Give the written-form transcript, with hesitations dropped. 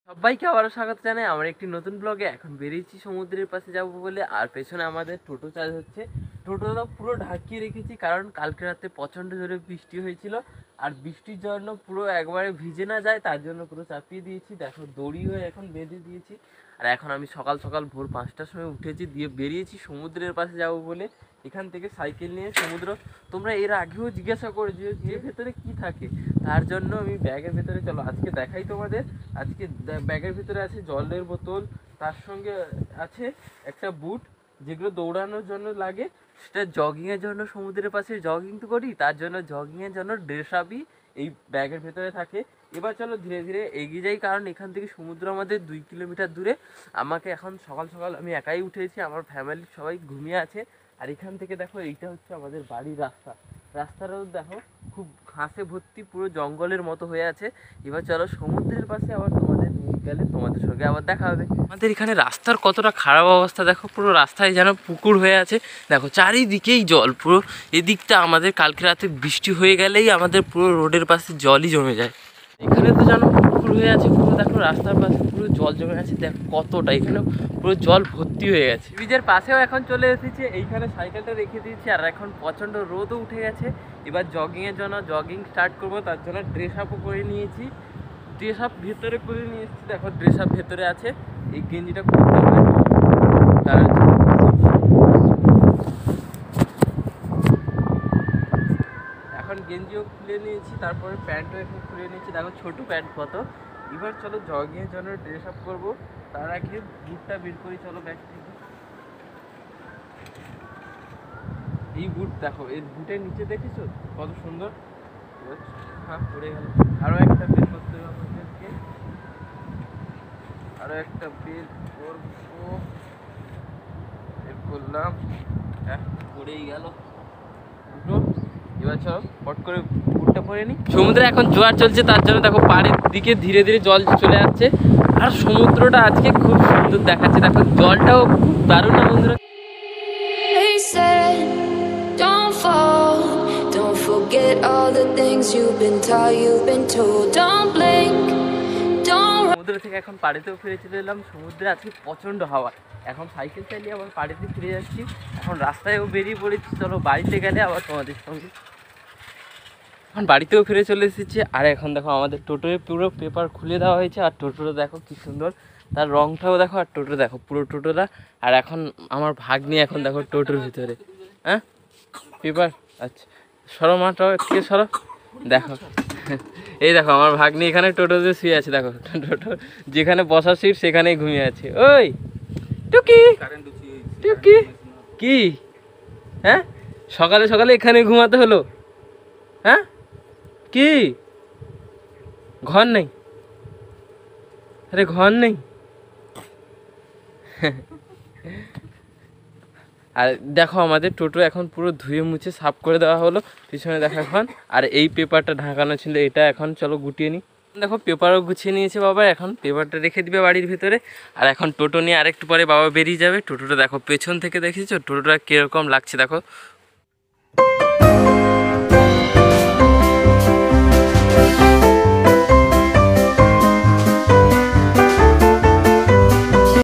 সবাইকে আবারও স্বাগত জানাই আমার একটি নতুন ব্লগে। এখন বেরিয়েছি সমুদ্রের পাশে যাব বলে, আর পেছনে আমাদের টোটো চার্জ হচ্ছে। টোটোটা পুরো ঢাকিয়ে রেখেছি কারণ কালকে রাতে প্রচণ্ড জোরে বৃষ্টি হয়েছিল, আর বৃষ্টির জন্য পুরো একবারে ভিজে না যায় তার জন্য পুরো চাপিয়ে দিয়েছি। দেখো দড়ি হয়ে এখন বেঁধে দিয়েছি। আর এখন আমি সকাল সকাল ভোর 5টার সময় উঠেছি, দিয়ে বেরিয়েছি সমুদ্রের পাশে যাব বলে। এখান থেকে সাইকেল নিয়ে সমুদ্র, তোমরা এর আগেও জিজ্ঞাসা করেছো যে ভেতরে কি থাকে, তার জন্য আমি ব্যাগের ভেতরে, চলো আজকে দেখাই তোমাদের। আজকে ব্যাগের ভিতরে আছে জলের বোতল, তার সঙ্গে আছে একটা বুট যেগুলো দৌড়ানোর জন্য লাগে, সেটা জগিংয়ের জন্য, সমুদ্রের পাশে জগিং তো করি তার জন্য জগিংয়ের জন্য ড্রেস আপই এই ব্যাগের ভেতরে থাকে। এবার চলো ধীরে ধীরে এগিয়ে যাই, কারণ এখান থেকে সমুদ্র আমাদের 2 কিলোমিটার দূরে। আমাকে এখন সকাল সকাল আমি একাই উঠেছি, আমার ফ্যামিলির সবাই ঘুমিয়ে আছে। আর এখান থেকে দেখো এইটা হচ্ছে আমাদের বাড়ির রাস্তা। রাস্তাটাও দেখো খুব ঘাসে ভর্তি, পুরো জঙ্গলের মতো হয়ে আছে। এবার চলো সমুদ্রের পাশে আবার তোমাদের নিয়ে গেলে তোমাদের সঙ্গে আবার দেখা হবে। আমাদের এখানে রাস্তার কতটা খারাপ অবস্থা দেখো, পুরো রাস্তায় যেন পুকুর হয়ে আছে। দেখো চারিদিকেই জল, পুরো এদিকটা আমাদের কালকে রাতে বৃষ্টি হয়ে গেলেই আমাদের পুরো রোডের পাশে জলই জমে যায়। এখানে তো যেন পুকুর হয়ে আছে পুরো, দেখো রাস্তার পাশে পুরো জল জমে আছে। দেখো কতটা এখানে পুরো জল ভর্তি হয়ে গেছে। ব্রিজের পাশেও এখন চলে এসেছে, এইখানে সাইকেলটা রেখে দিয়েছি। আর এখন প্রচণ্ড রোদও উঠে গেছে। এবার জগিংয়ের জন্য জগিং স্টার্ট করবো, তার জন্য ড্রেস আপও করে নিয়েছি। ড্রেস আপ ভেতরে করে নিয়ে এসেছি, দেখো ড্রেস আপ ভেতরে আছে। এই গেঞ্জিটা করতে হবে, তার এখন গেঞ্জিও খুলে নিয়েছি, তারপরে প্যান্টও এখন খুলে নিয়েছি। দেখো ছোটো প্যান্ট কত। এবার চলো জগিংয়ের জন্য ড্রেস আপ করবো, তার আগে বুটটা বের করি, চলো ব্যাগ থেকে। এই বুট দেখো, এই বুটের নিচে দেখেছো কত সুন্দর। হ্যাঁ পড়ে গেল, আরও একটা বের করতে হবে আমাদেরকে, আরও একটা বের করবো। বের করলাম, পড়েই গেল দুটো। এবার চলো পট করে বুটটা পরে নিই। সমুদ্রে এখন জোয়ার চলছে, তার জন্য দেখো পাড়ের দিকে ধীরে ধীরে জল চলে আসছে। আর সমুদ্রটা আজকে খুব সুন্দর দেখাচ্ছে, দেখো জলটাও খুব দারুণ না বন্ধুরা। Don't fall, don't forget all the things you've been taught, you've been told. Don't blink, don't. সমুদ্র থেকে এখন পাড়েতেও ফিরে চলে এলাম। সমুদ্রে আজকে প্রচণ্ড হাওয়া। এখন সাইকেল চালিয়ে আবার পাড়েতে ফিরে যাচ্ছি। এখন রাস্তায়ও বেরিয়ে পড়েছি, চলো বাড়িতে গেলে আবার তোমাদের সঙ্গে। এখন বাড়িতেও ফিরে চলে এসেছি। আর এখন দেখো আমাদের টোটোয় পুরো পেপার খুলে দেওয়া হয়েছে। আর টোটোটা দেখো কি সুন্দর, তার রংটাও দেখো। আর টোটো দেখো পুরো টোটোটা। আর এখন আমার ভাগ্নি এখন দেখো টোটোর ভিতরে। হ্যাঁ পেপার, আচ্ছা সরো মাটাও থেকে সরো। দেখো এই দেখো আমার ভাগ্নি এখানে টোটোতে শুয়ে আছে। দেখো টোটো যেখানে বসার সিট সেখানেই ঘুমিয়ে আছে। ওই টুকি টুকি কি, হ্যাঁ সকালে সকালে এখানে ঘুমাতে হলো? হ্যাঁ কি ঘর নেই? আরে ঘর নেই। আর দেখো আমাদের টোটো এখন পুরো ধুয়ে মুছে সাফ করে দেওয়া হলো, পিছনে দেখো এখন। আর এই পেপারটা ঢাকানো ছিল, এটা এখন চলো গুটিয়ে নিই। দেখো পেপারও গুছিয়ে নিয়েছে বাবা, এখন পেপারটা রেখে দিবে বাড়ির ভিতরে। আর এখন টোটো নিয়ে আরেকটু পরে বাবা বেরিয়ে যাবে। টোটোটা দেখো পেছন থেকে দেখেছো টোটোটা কীরকম লাগছে, দেখো